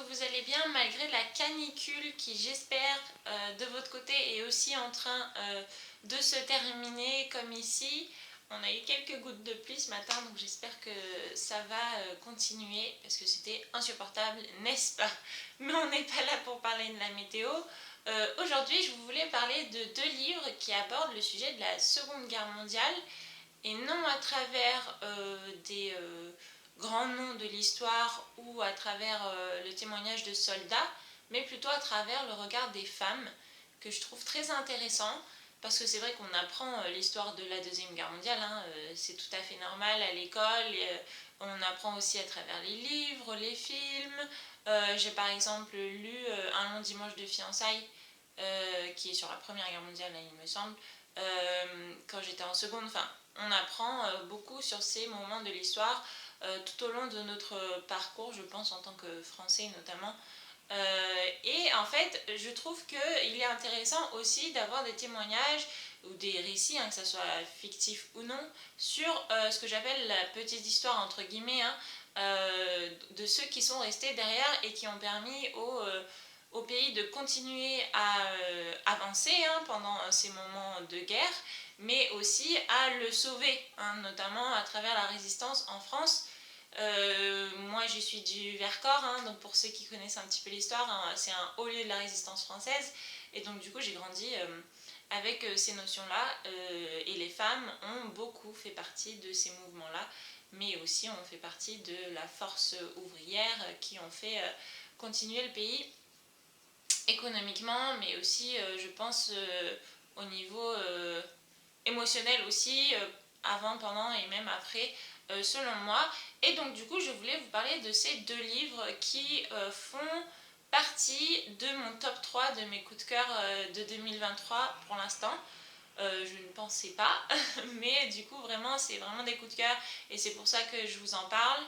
vous allez bien malgré la canicule qui, j'espère, de votre côté est aussi en train de se terminer comme ici. On a eu quelques gouttes de pluie ce matin, donc j'espère que ça va continuer parce que c'était insupportable, n'est-ce pas? Mais on n'est pas là pour parler de la météo. Aujourd'hui, je voulais parler de deux livres qui abordent le sujet de la Seconde Guerre mondiale et non à travers des grands noms de l'histoire ou à travers le témoignage de soldats, mais plutôt à travers le regard des femmes, que je trouve très intéressant, parce que c'est vrai qu'on apprend l'histoire de la Deuxième Guerre mondiale, hein, c'est tout à fait normal à l'école, et, on apprend aussi à travers les livres, les films. J'ai par exemple lu Un long dimanche de fiançailles, qui est sur la Première Guerre mondiale, il me semble, quand j'étais en seconde. Enfin, on apprend beaucoup sur ces moments de l'histoire tout au long de notre parcours, je pense, en tant que Français notamment. Et en fait, je trouve qu'il est intéressant aussi d'avoir des témoignages ou des récits, hein, que ça soit fictif ou non, sur ce que j'appelle la petite histoire, entre guillemets, hein, de ceux qui sont restés derrière et qui ont permis au pays de continuer à avancer, hein, pendant ces moments de guerre, mais aussi à le sauver, hein, notamment à travers la résistance en France. Moi je suis du Vercors, hein, donc pour ceux qui connaissent un petit peu l'histoire, hein, c'est un haut lieu de la résistance française, et donc du coup j'ai grandi avec ces notions-là, et les femmes ont beaucoup fait partie de ces mouvements-là, mais aussi ont fait partie de la force ouvrière qui ont fait continuer le pays économiquement, mais aussi je pense au niveau émotionnel aussi, avant, pendant et même après, selon moi. Et donc du coup je voulais vous parler de ces deux livres qui font partie de mon top 3 de mes coups de cœur de 2023 pour l'instant. Je ne pensais pas, mais du coup vraiment c'est vraiment des coups de cœur et c'est pour ça que je vous en parle.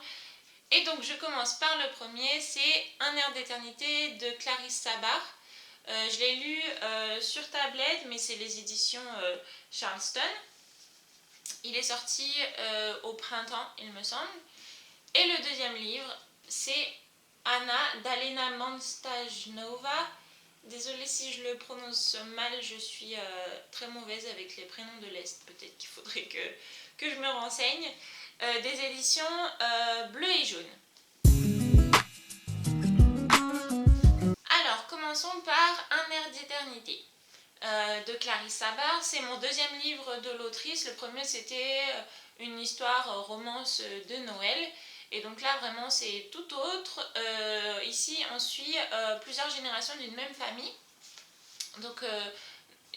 Et donc je commence par le premier, c'est Un air d'éternité de Clarisse Sabar. Je l'ai lu sur tablette, mais c'est les éditions Charleston. Il est sorti au printemps, il me semble. Et le deuxième livre, c'est Anna d'Alena Manstajnova. Désolée si je le prononce mal, je suis très mauvaise avec les prénoms de l'Est. Peut-être qu'il faudrait que je me renseigne. Des éditions Bleu et Jaune. Alors, commençons par Un air d'éternité de Clarisse Sabar. C'est mon deuxième livre de l'autrice. Le premier, c'était une histoire romance de Noël. Et donc là, vraiment, c'est tout autre. Ici, on suit plusieurs générations d'une même famille. Donc,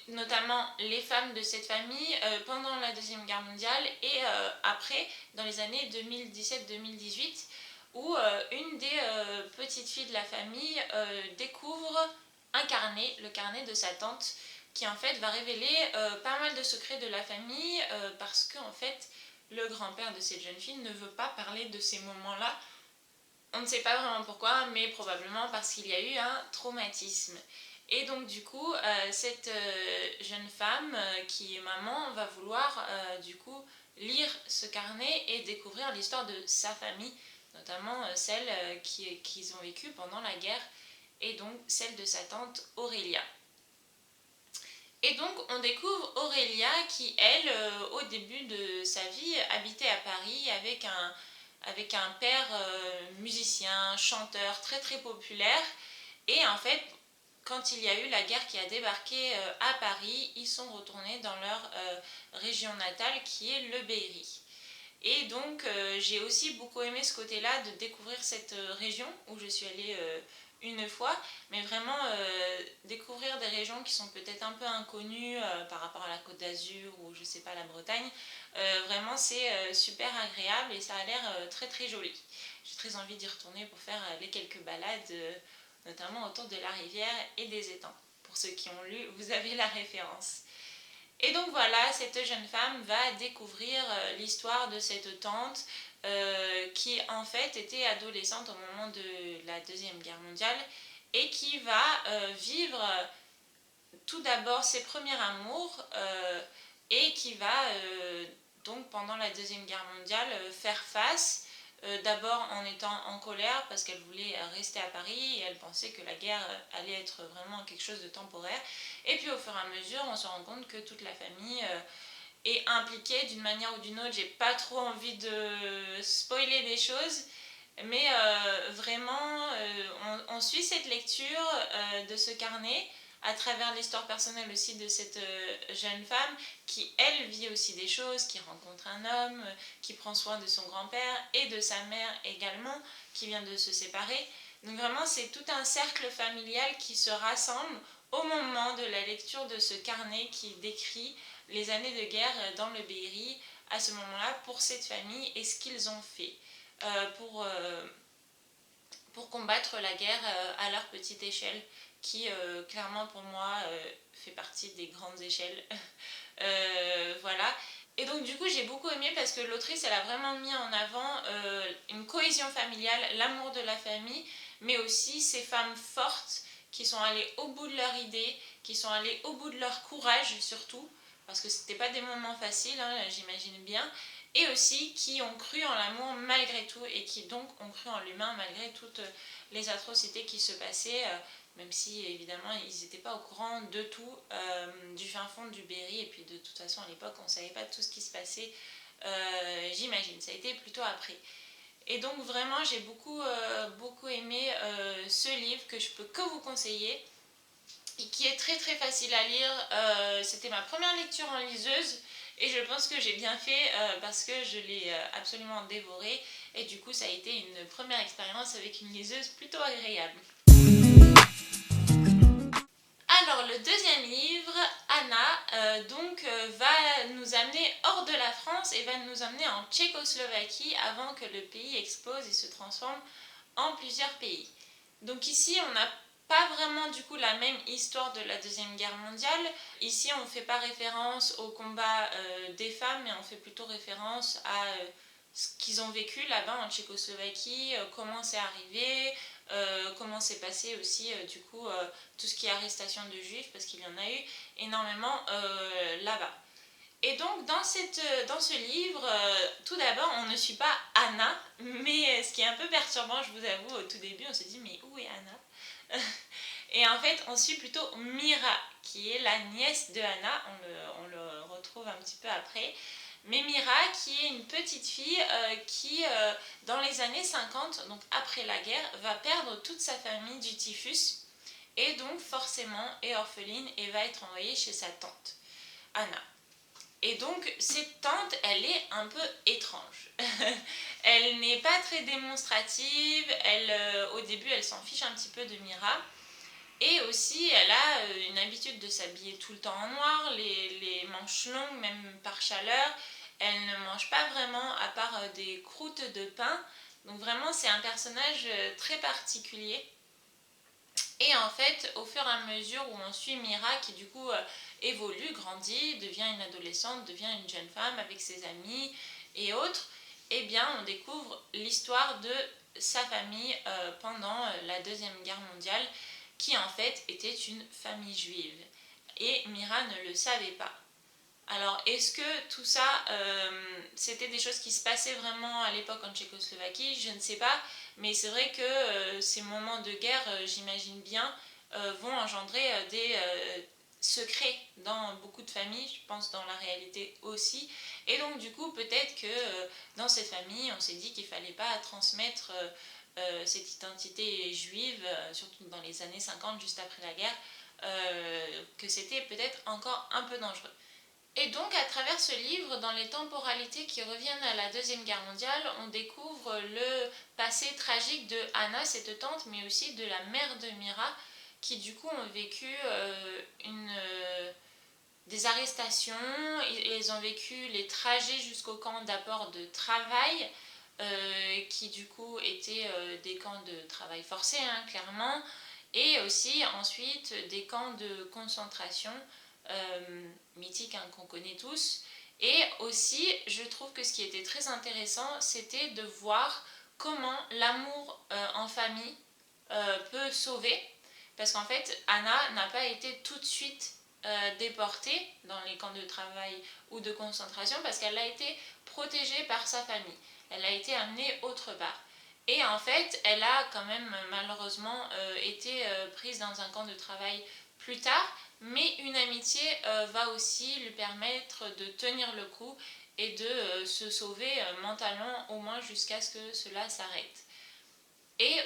notamment les femmes de cette famille pendant la Deuxième Guerre mondiale et après, dans les années 2017-2018, où une des petites filles de la famille découvre un carnet, le carnet de sa tante, qui en fait va révéler pas mal de secrets de la famille, parce que en fait, le grand-père de cette jeune fille ne veut pas parler de ces moments-là. On ne sait pas vraiment pourquoi, mais probablement parce qu'il y a eu un traumatisme. Et donc du coup, cette jeune femme qui est maman va vouloir du coup lire ce carnet et découvrir l'histoire de sa famille, notamment celle qu'ils ont vécue pendant la guerre, et donc celle de sa tante Aurélia. Et donc on découvre Aurélia qui, elle, au début de sa vie, habitait à Paris avec un père musicien, chanteur très très populaire. Et en fait, quand il y a eu la guerre qui a débarqué à Paris, ils sont retournés dans leur région natale qui est le Berry. Et donc j'ai aussi beaucoup aimé ce côté-là de découvrir cette région où je suis allée une fois, mais vraiment découvrir des régions qui sont peut-être un peu inconnues par rapport à la Côte d'Azur ou je sais pas la Bretagne. Vraiment c'est super agréable et ça a l'air très très joli. J'ai très envie d'y retourner pour faire les quelques balades, notamment autour de la rivière et des étangs. Pour ceux qui ont lu, vous avez la référence. Et donc voilà, cette jeune femme va découvrir l'histoire de cette tante qui en fait était adolescente au moment de la Deuxième Guerre mondiale et qui va vivre tout d'abord ses premiers amours et qui va donc pendant la Deuxième Guerre mondiale faire face d'abord en étant en colère parce qu'elle voulait rester à Paris et elle pensait que la guerre allait être vraiment quelque chose de temporaire. Et puis au fur et à mesure, on se rend compte que toute la famille est impliquée d'une manière ou d'une autre. J'ai pas trop envie de spoiler des choses, mais vraiment, on suit cette lecture de ce carnet à travers l'histoire personnelle aussi de cette jeune femme qui, elle, vit aussi des choses, qui rencontre un homme, qui prend soin de son grand-père et de sa mère également, qui vient de se séparer. Donc vraiment, c'est tout un cercle familial qui se rassemble au moment de la lecture de ce carnet qui décrit les années de guerre dans le Berry à ce moment-là pour cette famille et ce qu'ils ont fait pour combattre la guerre à leur petite échelle qui clairement pour moi fait partie des grandes échelles. Voilà. Et donc du coup j'ai beaucoup aimé parce que l'autrice elle a vraiment mis en avant une cohésion familiale, l'amour de la famille, mais aussi ces femmes fortes qui sont allées au bout de leur idée, qui sont allées au bout de leur courage surtout, parce que c'était pas des moments faciles, hein, j'imagine bien, et aussi qui ont cru en l'amour malgré tout et qui donc ont cru en l'humain malgré toutes les atrocités qui se passaient, même si évidemment ils n'étaient pas au courant de tout du fin fond du Berry, et puis de toute façon à l'époque on ne savait pas tout ce qui se passait, j'imagine, ça a été plutôt après. Et donc vraiment j'ai beaucoup aimé ce livre que je peux que vous conseiller et qui est très très facile à lire. C'était ma première lecture en liseuse et je pense que j'ai bien fait parce que je l'ai absolument dévoré et du coup ça a été une première expérience avec une liseuse plutôt agréable. Alors le deuxième livre, Anna, va nous amener hors de la France et va nous amener en Tchécoslovaquie avant que le pays explose et se transforme en plusieurs pays. Donc ici on n'a pas vraiment du coup la même histoire de la Deuxième Guerre mondiale. Ici on ne fait pas référence au combat des femmes, mais on fait plutôt référence à ce qu'ils ont vécu là-bas en Tchécoslovaquie, comment c'est arrivé, comment s'est passé aussi du coup tout ce qui est arrestation de juifs, parce qu'il y en a eu énormément là-bas. Et donc dans ce livre, tout d'abord on ne suit pas Anna, mais ce qui est un peu perturbant, je vous avoue, au tout début on se dit mais où est Anna? Et en fait on suit plutôt Mira, qui est la nièce de Anna, on le retrouve un petit peu après. Mais Mira, qui est une petite fille qui, dans les années 50, donc après la guerre, va perdre toute sa famille du typhus et donc forcément est orpheline et va être envoyée chez sa tante, Anna. Et donc cette tante, elle est un peu étrange. Elle n'est pas très démonstrative, au début elle s'en fiche un petit peu de Mira. Et aussi, elle a une habitude de s'habiller tout le temps en noir, les manches longues, même par chaleur. Elle ne mange pas vraiment, à part des croûtes de pain. Donc vraiment, c'est un personnage très particulier. Et en fait, au fur et à mesure où on suit Mira, qui du coup évolue, grandit, devient une adolescente, devient une jeune femme avec ses amis et autres, eh bien, on découvre l'histoire de sa famille pendant la Deuxième Guerre mondiale, qui en fait était une famille juive. Et Mira ne le savait pas. Alors, est-ce que tout ça, c'était des choses qui se passaient vraiment à l'époque en Tchécoslovaquie? Je ne sais pas, mais c'est vrai que ces moments de guerre, j'imagine bien, vont engendrer des secrets dans beaucoup de familles, je pense dans la réalité aussi. Et donc, du coup, peut-être que dans cette famille, on s'est dit qu'il ne fallait pas transmettre cette identité juive, surtout dans les années 50, juste après la guerre, que c'était peut-être encore un peu dangereux. Et donc, à travers ce livre, dans les temporalités qui reviennent à la Deuxième Guerre mondiale, on découvre le passé tragique de Anna, cette tante, mais aussi de la mère de Mira, qui du coup ont vécu des arrestations, ils ont vécu les trajets jusqu'au camp d'apport de travail, qui du coup étaient des camps de travail forcé, hein, clairement, et aussi ensuite des camps de concentration mythiques, hein, qu'on connaît tous. Et aussi, je trouve que ce qui était très intéressant, c'était de voir comment l'amour en famille peut sauver. Parce qu'en fait, Anna n'a pas été tout de suite déportée dans les camps de travail ou de concentration parce qu'elle a été protégée par sa famille. elle a été amenée autre part. Et en fait, elle a quand même malheureusement été prise dans un camp de travail plus tard, mais une amitié va aussi lui permettre de tenir le coup et de se sauver mentalement, au moins jusqu'à ce que cela s'arrête. Et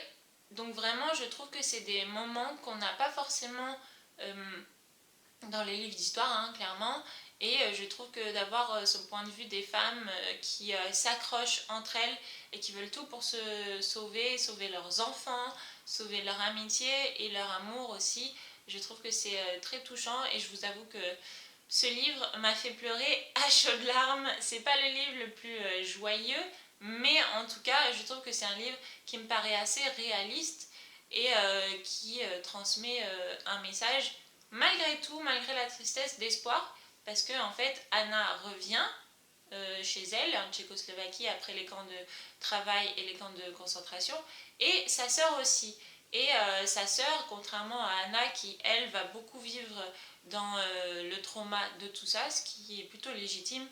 donc vraiment, je trouve que c'est des moments qu'on n'a pas forcément dans les livres d'histoire, hein, clairement. Et je trouve que d'avoir ce point de vue des femmes qui s'accrochent entre elles et qui veulent tout pour se sauver, sauver leurs enfants, sauver leur amitié et leur amour aussi, je trouve que c'est très touchant. Et je vous avoue que ce livre m'a fait pleurer à chaudes larmes. C'est pas le livre le plus joyeux, mais en tout cas, je trouve que c'est un livre qui me paraît assez réaliste et qui transmet un message malgré tout, malgré la tristesse, d'espoir, parce que en fait, Anna revient chez elle, en Tchécoslovaquie, après les camps de travail et les camps de concentration, et sa sœur aussi. Et sa sœur, contrairement à Anna, qui elle va beaucoup vivre dans le trauma de tout ça, ce qui est plutôt légitime,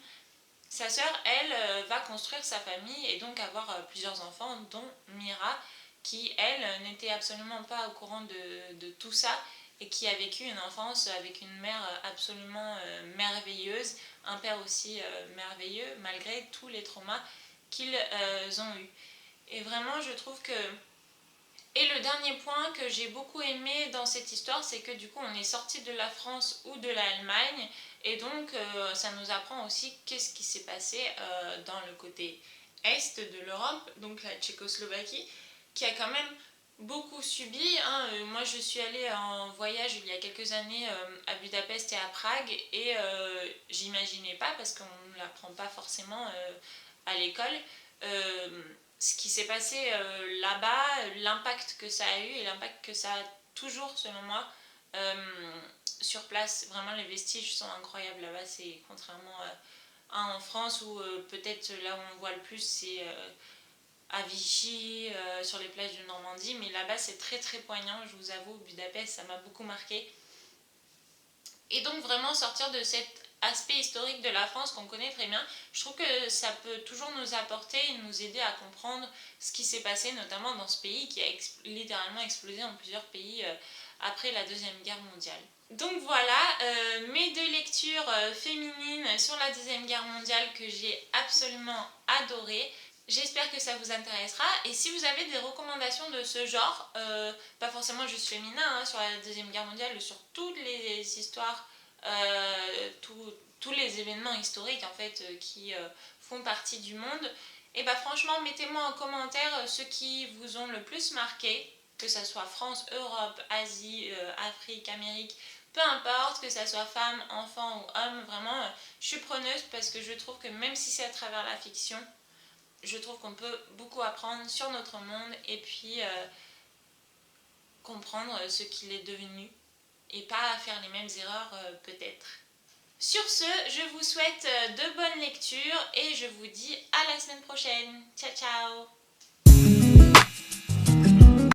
sa sœur, elle, va construire sa famille et donc avoir plusieurs enfants, dont Mira, qui, elle, n'était absolument pas au courant de tout ça et qui a vécu une enfance avec une mère absolument merveilleuse, un père aussi merveilleux, malgré tous les traumas qu'ils ont eus. Et vraiment, je trouve que... Et le dernier point que j'ai beaucoup aimé dans cette histoire, c'est que du coup, on est sorti de la France ou de l'Allemagne, et donc ça nous apprend aussi qu'est-ce qui s'est passé dans le côté est de l'Europe, donc la Tchécoslovaquie, qui a quand même beaucoup subi, hein. Moi, je suis allée en voyage il y a quelques années à Budapest et à Prague, et j'imaginais pas, parce qu'on ne l'apprend pas forcément à l'école, ce qui s'est passé là-bas, l'impact que ça a eu et l'impact que ça a toujours, selon moi, sur place. Vraiment, les vestiges sont incroyables là-bas. C'est contrairement à en France où peut-être là où on voit le plus, c'est à Vichy, sur les plages de Normandie. Mais là-bas, c'est très très poignant, je vous avoue. Budapest, ça m'a beaucoup marqué. Et donc vraiment sortir de cet aspect historique de la France qu'on connaît très bien, je trouve que ça peut toujours nous apporter et nous aider à comprendre ce qui s'est passé, notamment dans ce pays qui a littéralement explosé en plusieurs pays après la Deuxième Guerre mondiale. Donc voilà, mes deux lectures féminines sur la Deuxième Guerre mondiale que j'ai absolument adorées. J'espère que ça vous intéressera, et si vous avez des recommandations de ce genre, pas forcément juste féminin, hein, sur la Deuxième Guerre mondiale ou sur toutes les histoires, tous les événements historiques en fait qui font partie du monde, et bah franchement mettez-moi en commentaire ceux qui vous ont le plus marqué, que ça soit France, Europe, Asie, Afrique, Amérique, peu importe, que ça soit femme, enfant ou homme, vraiment je suis preneuse parce que je trouve que même si c'est à travers la fiction, je trouve qu'on peut beaucoup apprendre sur notre monde et puis comprendre ce qu'il est devenu et pas faire les mêmes erreurs peut-être. Sur ce, je vous souhaite de bonnes lectures et je vous dis à la semaine prochaine. Ciao ciao!